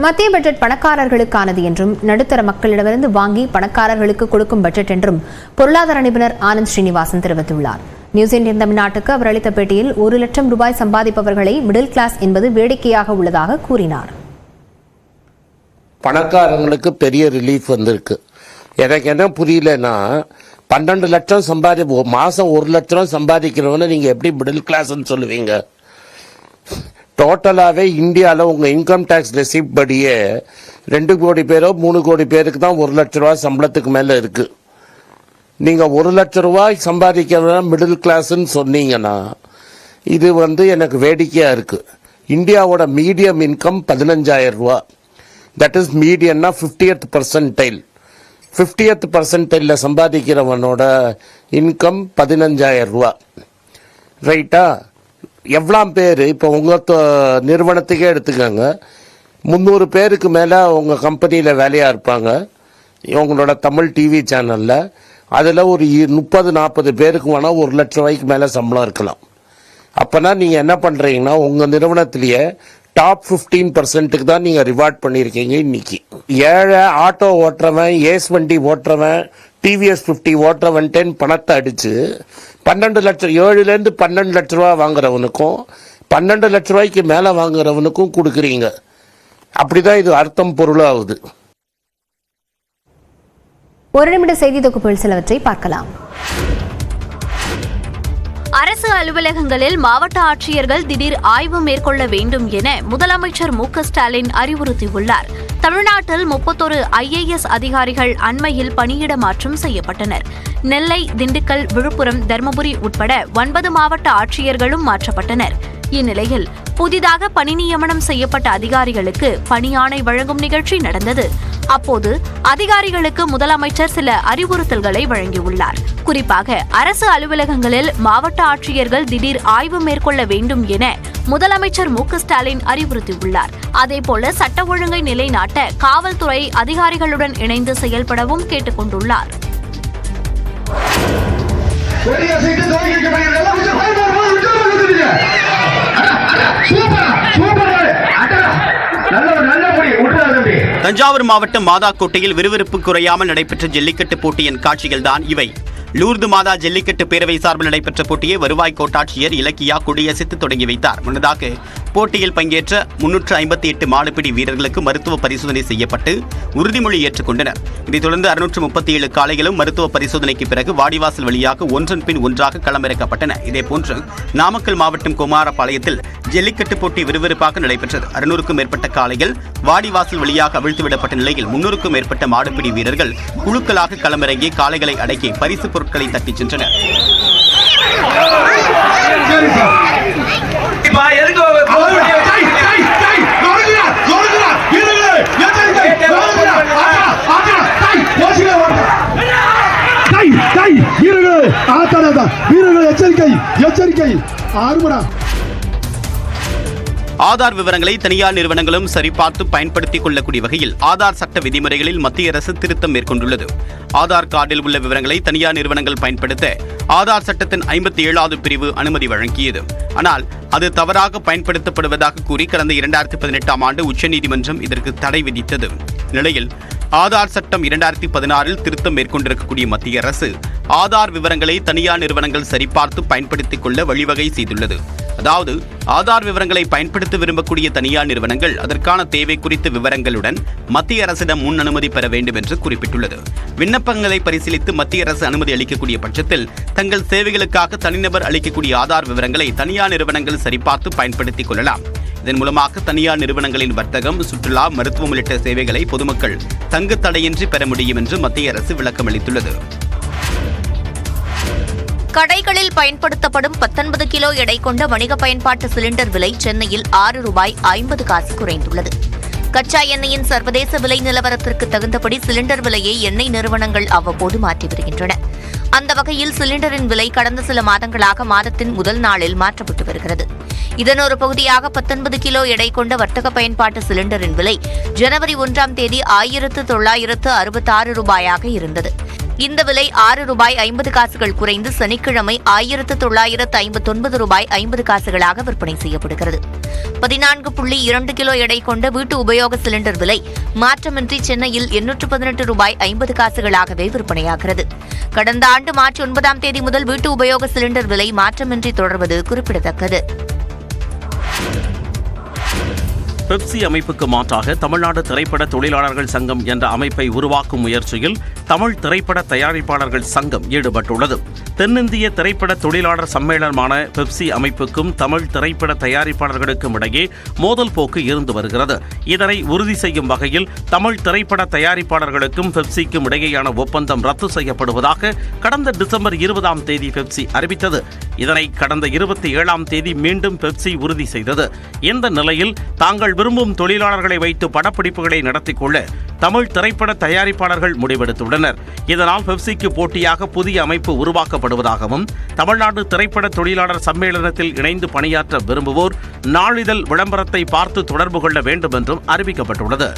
மத்திய பட்ஜெட் பணக்காரர்களுக்கானது என்றும் நடுத்தர மக்களிடமிருந்து வாங்கி பணக்காரர்களுக்கு கொடுக்கும் பட்ஜெட் என்றும் பொருளாதார நிபுணர் ஆனந்த் ஸ்ரீனிவாசன் தெரிவித்துள்ளார். நியூஸ் இந்தியன் தமிழ்நாட்டுக்கு அவர் அளித்த பேட்டியில் 1 லட்சம் ரூபாய் சம்பாதிப்பவர்களை மிடில் கிளாஸ் என்பது வேடிக்கையாக உள்ளதாக கூறினார். பணக்காரங்களுக்கு பெரிய ரிலீஃப் வந்திருக்கு. எனக்கு என்ன புரியலன்னா, 12 லட்சம் மாசம் 1 லட்சம் சம்பாதிக்கிறவன நீங்க எப்படி மிடில் கிளாஸ்ன்னு சொல்லுவீங்க? டோட்டலாகவே இந்தியாவில் உங்கள் இன்கம் டேக்ஸ் ரெசிப்ட் படியே 2 கோடி பேரோ 3 கோடி பேருக்கு தான் 1 லட்ச ரூபா சம்பளத்துக்கு மேலே இருக்குது. நீங்கள் 1 லட்ச ரூபாய் சம்பாதிக்கிறதா மிடில் கிளாஸ்ன்னு சொன்னீங்கன்னா இது எனக்கு வேடிக்கையாக இருக்குது. இந்தியாவோட மீடியம் இன்கம் 15,000 ரூபா. தட் இஸ் மீடியன்னா 50th பர்சன்டைல். 50th பர்சன்டைலில் சம்பாதிக்கிறவனோட இன்கம் 15,000 ரூபா. ரைட்டா? எவ்வளோ பேர் இப்போ உங்கள் நிறுவனத்துக்கே எடுத்துக்கோங்க, 300 பேருக்கு மேலே உங்கள் கம்பெனியில் வேலையாக இருப்பாங்க. உங்களோட தமிழ் டிவி சேனலில் அதில் ஒரு 30-40 பேருக்கு வேணால் 1 லட்ச ரூபாய்க்கு மேலே சம்பளம் இருக்கலாம். அப்போனா நீங்கள் என்ன பண்ணுறீங்கன்னா, உங்கள் நிறுவனத்திலேயே டாப் 15% தான் நீங்கள் ரிவார்ட் பண்ணியிருக்கீங்க. இன்னைக்கு ஏழை ஆட்டோ ஓட்டுறவன், ஏஸ் வண்டி ஓட்டுறவன், டிவிஎஸ் 50 ஓட்டுறவன்ட்டேன் பணத்தை அடித்து 12 லட்சம் 7லேருந்து 12 லட்ச ரூபா வாங்குறவனுக்கும் 12 லட்ச ரூபாய்க்கு மேலே வாங்குறவனுக்கும் கொடுக்குறீங்க. அப்படிதான் இது அர்த்தம் பொருளாகுது. ஒரு நிமிட செய்தி தொகுப்பில் சிலவற்றை பார்க்கலாம். அரசு அலுவலகங்களில் மாவட்ட ஆட்சியர்கள் திடீர் ஆய்வு மேற்கொள்ள வேண்டும் என முதலமைச்சர் மு.க.ஸ்டாலின் அறிவுறுத்தியுள்ளார். தமிழ்நாட்டில் 31 IAS அதிகாரிகள் அண்மையில் பணியிட மாற்றம் செய்யப்பட்டனர். நெல்லை, திண்டுக்கல், விழுப்புரம், தருமபுரி உட்பட 9 மாவட்ட ஆட்சியர்களும் மாற்றப்பட்டனர். இந்நிலையில் புதிதாக பணி நியமனம் செய்யப்பட்ட அதிகாரிகளுக்கு பணியாணை வழங்கும் நிகழ்ச்சி நடந்தது. அப்போது அதிகாரிகளுக்கு முதலமைச்சர் சில அறிவுறுத்தல்களை வழங்கியுள்ளார். குறிப்பாக அரசு அலுவலகங்களில் மாவட்ட ஆட்சியர்கள் திடீர் ஆய்வு மேற்கொள்ள வேண்டும் என முதலமைச்சர் மு.க.ஸ்டாலின் அறிவுறுத்தியுள்ளார். அதேபோல சட்ட ஒழுங்கை நிலைநாட்ட காவல்துறை அதிகாரிகளுடன் இணைந்து செயல்படவும் கேட்டுக் கொண்டுள்ளார். தஞ்சாவூர் மாவட்டம் மாதாக்கோட்டையில் விறுவிறுப்பு குறையாமல் நடைபெற்ற ஜல்லிக்கட்டு போட்டியின் காட்சிகள்தான் இவை. லூர்து மாதா ஜல்லிக்கட்டு பேரவை சார்பில் நடைபெற்ற போட்டியை வருவாய் கோட்டாட்சியர் இலக்கியா கொடியசைத்து தொடங்கி வைத்தார். முன்னதாக போட்டியில் பங்கேற்ற 358 மாடுபிடி வீரர்களுக்கு மருத்துவ பரிசோதனை செய்யப்பட்டு உறுதிமொழி ஏற்றுக்கொண்டனர். இதைத் தொடர்ந்து 637 காளைகளும் மருத்துவ பரிசோதனைக்கு பிறகு வாடிவாசல் வழியாக ஒன்றன் பின் ஒன்றாக களமிறக்கப்பட்டன. இதேபோன்று நாமக்கல் மாவட்டம் குமாரபாளையத்தில் ஜல்லிக்கட்டு போட்டி விறுவிறுப்பாக நடைபெற்றது. 600க்கும் மேற்பட்ட காளைகள் வாடிவாசல் வழியாக அவிழ்த்துவிடப்பட்ட நிலையில் 300க்கும் மேற்பட்ட மாடுபிடி வீரர்கள் குழுக்களாக களமிறங்கி காளைகளை அடக்கி பரிசு பொருட்களை தட்டிச் சென்றனர். ஆதார் விவரங்களை தனியார் நிறுவனங்களும் சரிபார்த்து பயன்படுத்திக் கொள்ளக்கூடிய வகையில் ஆதார் சட்ட விதிமுறைகளில் மத்திய அரசு திருத்தம் மேற்கொண்டுள்ளது. ஆதார் கார்டில் உள்ள விவரங்களை தனியார் நிறுவனங்கள் பயன்படுத்த ஆதார் சட்டத்தின் 57வது பிரிவு அனுமதி வழங்கியது. ஆனால் அது தவறாக பயன்படுத்தப்படுவதாக கூறி கடந்த 2018ஆம் ஆண்டு உச்சநீதிமன்றம் இதற்கு தடை விதித்தது. நிலையில் ஆதார் சட்டம் 2016இல் திருத்தம் மேற்கொண்டிருக்கக்கூடிய மத்திய அரசு ஆதார் விவரங்களை தனியார் நிறுவனங்கள் சரிபார்த்து பயன்படுத்திக் கொள்ள வழிவகை செய்துள்ளது. அதாவது ஆதார் விவரங்களை பயன்படுத்த விரும்பக்கூடிய தனியார் நிறுவனங்கள் அதற்கான தேவை குறித்த விவரங்களுடன் மத்திய அரசிடம் முன் அனுமதி பெற வேண்டும் என்று குறிப்பிட்டுள்ளது. விண்ணப்பங்களை பரிசீலித்து மத்திய அரசு அனுமதி அளிக்கக்கூடிய பட்சத்தில் தங்கள் சேவைகளுக்காக தனிநபர் அளிக்கக்கூடிய ஆதார் விவரங்களை தனியார் நிறுவனங்கள் சரிபார்த்து பயன்படுத்திக் கொள்ளலாம். இதன் மூலமாக தனியார் நிறுவனங்களின் வர்த்தகம், சுற்றுலா, மருத்துவம் உள்ளிட்ட சேவைகளை பொதுமக்கள் தங்கு தடையின்றி பெற முடியும் என்று மத்திய அரசு விளக்கம் அளித்துள்ளது. கடைகளில் பயன்படுத்தப்படும் 19 கிலோ எடை கொண்ட வணிக பயன்பாட்டு சிலிண்டர் விலை சென்னையில் ₹6.50 குறைந்துள்ளது. கச்சா எண்ணெயின் சர்வதேச விலை நிலவரத்திற்கு தகுந்தபடி சிலிண்டர் விலையை எண்ணெய் நிறுவனங்கள் அவ்வப்போது மாற்றி வருகின்றன. அந்த வகையில் சிலிண்டரின் விலை கடந்த சில மாதங்களாக மாதத்தின் முதல் நாளில் மாற்றப்பட்டு வருகிறது. இதன் ஒரு பகுதியாக 19 கிலோ எடை கொண்ட வர்த்தக பயன்பாட்டு சிலிண்டரின் விலை ஜனவரி 1ஆம் தேதி ₹1966 இருந்தது. இந்த விலை ₹6.50 குறைந்து சனிக்கிழமை ₹1959 விற்பனை செய்யப்படுகிறது. 14.2 கிலோ எடை கொண்ட வீட்டு உபயோக சிலிண்டர் விலை மாற்றமின்றி சென்னையில் ₹818.50 விற்பனையாகிறது. கடந்த ஆண்டு மார்ச் 9 முதல் வீட்டு உபயோக சிலிண்டர் விலை மாற்றமின்றி தொடர்வது குறிப்பிடத்தக்கது. பெப்சி அமைப்புக்கு மாற்றாக தமிழ்நாடு திரைப்பட தொழிலாளர்கள் சங்கம் என்ற அமைப்பை உருவாக்கும் முயற்சியில் தமிழ் திரைப்பட தயாரிப்பாளர்கள் சங்கம் ஈடுபட்டுள்ளது. தென்னிந்திய திரைப்பட தொழிலாளர் சம்மேளனமான பெப்சி அமைப்புக்கும் தமிழ் திரைப்பட தயாரிப்பாளர்களுக்கும் இடையே மோதல் போக்கு இருந்து வருகிறது. இதனை உறுதி செய்யும் வகையில் தமிழ் திரைப்பட தயாரிப்பாளர்களுக்கும் பெப்சிக்கும் இடையேயான ஒப்பந்தம் ரத்து செய்யப்படுவதாக கடந்த டிசம்பர் 20 பெப்சி அறிவித்தது. இதனை கடந்த 27 மீண்டும் பெப்சி உறுதி செய்தது. இந்த நிலையில் தாங்கள் விரும்பும் தொழிலாளர்களை வைத்து படப்பிடிப்புகளை நடத்திக் கொள்ள தமிழ் திரைப்பட தயாரிப்பாளர்கள் முடிவெடுத்துள்ளனர். இதனால் பெப்சிக்கு போட்டியாக புதிய அமைப்பு உருவாக்கப்படுவதாகவும் தமிழ்நாடு திரைப்பட தொழிலாளர் சம்மேளனத்தில் இணைந்து பணியாற்ற விரும்புவோர் நாளிதழ் விளம்பரத்தை பார்த்து தொடர்பு கொள்ள வேண்டும் என்றும் அறிவிக்கப்பட்டுள்ளது.